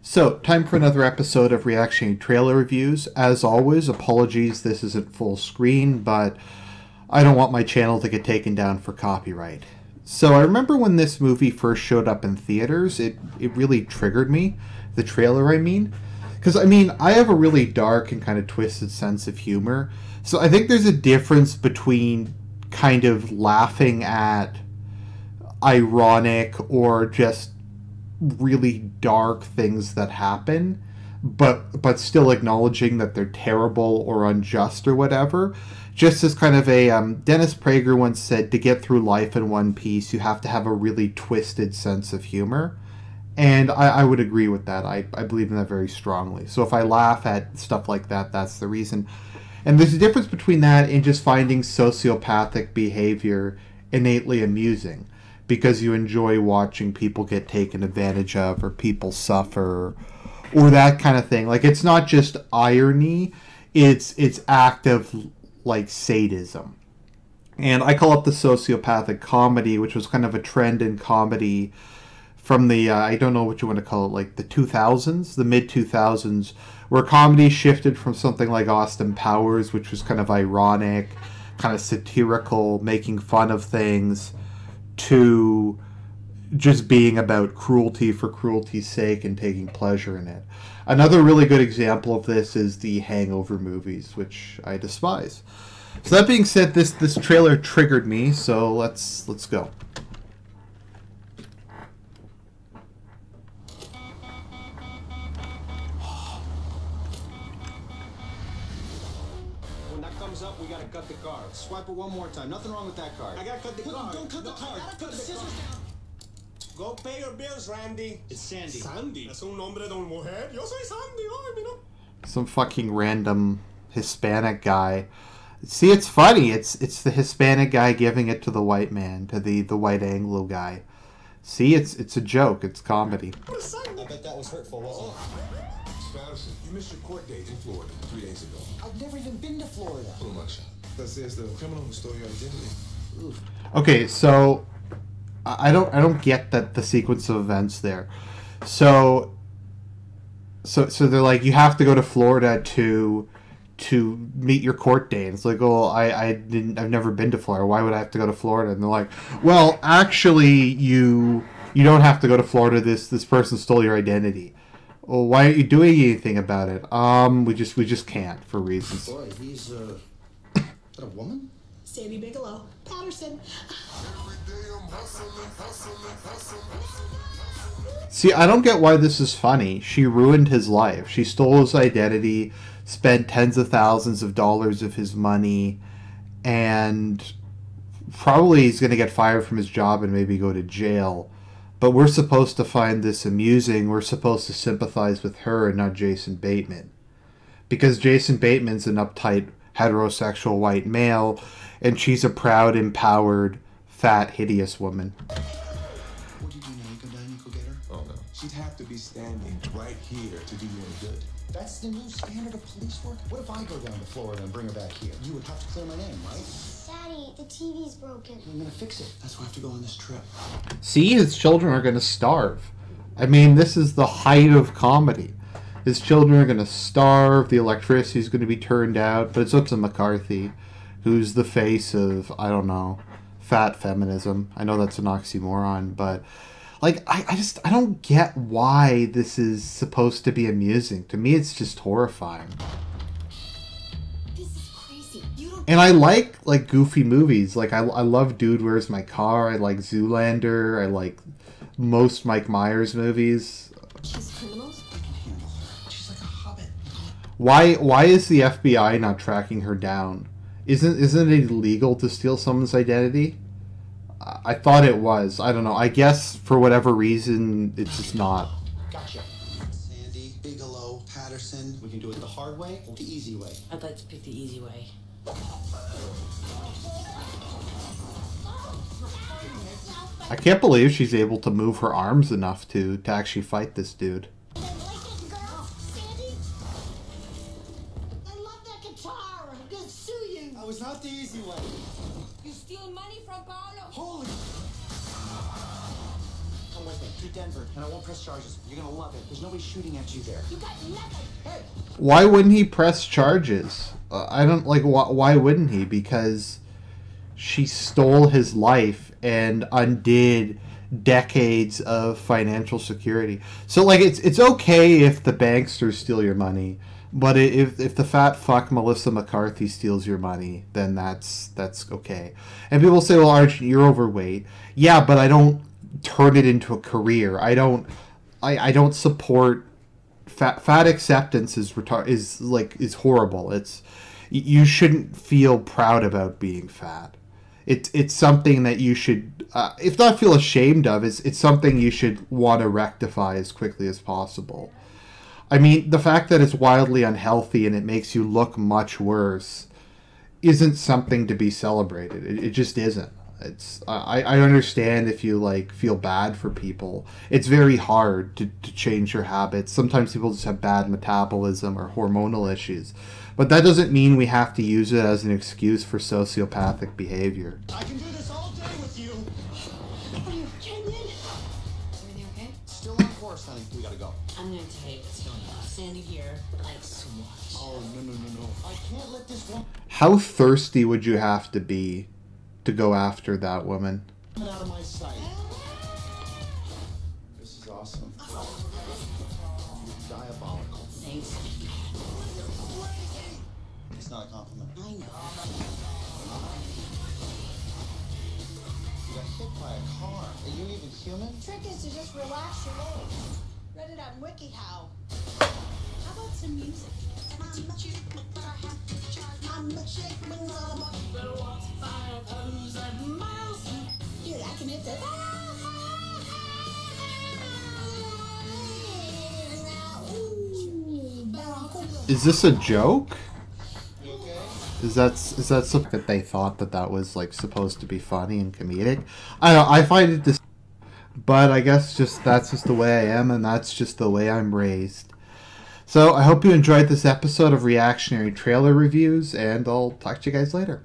So, time for another episode of Reactionary Trailer Reviews. As always, apologies this isn't full screen, but I don't want my channel to get taken down for copyright. So, I remember when this movie first showed up in theaters, it really triggered me. The trailer, I mean. Because, I have a really dark and kind of twisted sense of humor. So, I think there's a difference between kind of laughing at ironic or just really dark things that happen, but still acknowledging that they're terrible or unjust or whatever. Just as kind of a Dennis Prager once said, to get through life in one piece, you have to have a really twisted sense of humor. And I would agree with that. I believe in that very strongly. So if I laugh at stuff like that, that's the reason. And there's a difference between that and just finding sociopathic behavior innately amusing, because you enjoy watching people get taken advantage of or people suffer or that kind of thing. Like, it's not just irony, it's active, like, sadism. And I call it the sociopathic comedy, which was kind of a trend in comedy from the, I don't know what you want to call it, like the 2000s, the mid-2000s, where comedy shifted from something like Austin Powers, which was kind of ironic, kind of satirical, making fun of things, to just being about cruelty for cruelty's sake and taking pleasure in it. Another really good example of this is the Hangover movies, which I despise. So that being said, this trailer triggered me, so let's go. When that comes up, we gotta cut the card. Swipe it one more time. Nothing wrong with that card. I gotta cut the card. Don't cut the card. Put the scissors down. Go pay your bills, Randy. It's Sandy. Sandy. Es un nombre de una mujer. Yo soy Sandy. Ay, mira. Some fucking random Hispanic guy. See, it's funny. It's the Hispanic guy giving it to the white man, to the white Anglo guy. See, it's a joke. It's comedy. I bet that was hurtful, wasn't it? Patterson, you missed your court date in Florida 3 days ago. I've never even been to Florida. Pull a mugshot. That says the criminal who stole your identity. Oof. Okay, so I don't get that the sequence of events there. So they're like, you have to go to Florida to meet your court date. It's like, oh, I've never been to Florida. Why would I have to go to Florida? And they're like, well, actually, you don't have to go to Florida. This person stole your identity. Well, why aren't you doing anything about it? We just can't for reasons. Boy, he's is that a woman? Sandy Bigelow. Patterson. See, I don't get why this is funny. She ruined his life. She stole his identity, spent tens of thousands of dollars of his money, and probably he's going to get fired from his job and maybe go to jail. But we're supposed to find this amusing. We're supposed to sympathize with her and not Jason Bateman. Because Jason Bateman's an uptight, heterosexual white male, and she's a proud, empowered, fat, hideous woman. What do you do now? You come down and you go get her? Oh, no. She'd have to be standing right here to do you any good. That's the new standard of police work? What if I go down to Florida and bring her back here? You would have to clear my name, right? Daddy, the TV's broken. I'm gonna fix it. That's why I have to go on this trip. See, his children are going to starve. This is the height of comedy. His children are going to starve, the electricity is going to be turned out, but it's up to McCarthy, who's the face of, I don't know, fat feminism. I know that's an oxymoron, but like, I don't get why this is supposed to be amusing. To me, it's just horrifying. This is crazy. You don't. And I like goofy movies. Like, I love Dude, Where's My Car? I like Zoolander. I like most Mike Myers movies. She's criminals? I can handle her. She's like a hobbit. Why is the FBI not tracking her down? Isn't it illegal to steal someone's identity? I thought it was. I don't know. I guess for whatever reason, it's just not. Gotcha. Sandy, Bigelow, Patterson. We can do it the hard way or the easy way. I'd like to pick the easy way. I can't believe she's able to move her arms enough to actually fight this dude. Girl, Sandy? I love that guitar. I'm gonna sue you. I was not the easy way. You steal money from Paolo? Holy. Come with me to Denver, and I won't press charges. You're gonna love it. There's nobody shooting at you there. You got nothing. Hey, Why wouldn't he press charges? I don't like. Why wouldn't he? Because she stole his life and undid decades of financial security. So like, it's okay if the banksters steal your money, but if the fat fuck Melissa McCarthy steals your money, then that's okay. And people say, well, Argent, you're overweight. Yeah, but I don't turn it into a career. I don't support fat acceptance is horrible. You shouldn't feel proud about being fat. It's something that you should, if not feel ashamed of, it's something you should want to rectify as quickly as possible. I mean, the fact that it's wildly unhealthy and it makes you look much worse isn't something to be celebrated. It just isn't. I understand if you like feel bad for people. It's very hard to change your habits. Sometimes people just have bad metabolism or hormonal issues. But that doesn't mean we have to use it as an excuse for sociopathic behavior. I can do this all day with you. Are you kidding? Everything okay? Still on course, honey. We gotta go. I'm gonna tell you what's going on. Sandy here likes to watch. Oh, no. I can't let this woman How thirsty would you have to be to go after that woman? out of my sight. This is awesome. You're diabolical. Thanks. It's not a compliment. I know. You got hit by a car. Are you even human? Trick is to just relax your legs. Read it on WikiHow. How about some music? Dude, I can hit the. Is this a joke? You okay? Is that something that they thought that was like supposed to be funny and comedic? I don't know, I find it but I guess that's just the way I am, and that's just the way I'm raised. So I hope you enjoyed this episode of Reactionary Trailer Reviews, and I'll talk to you guys later.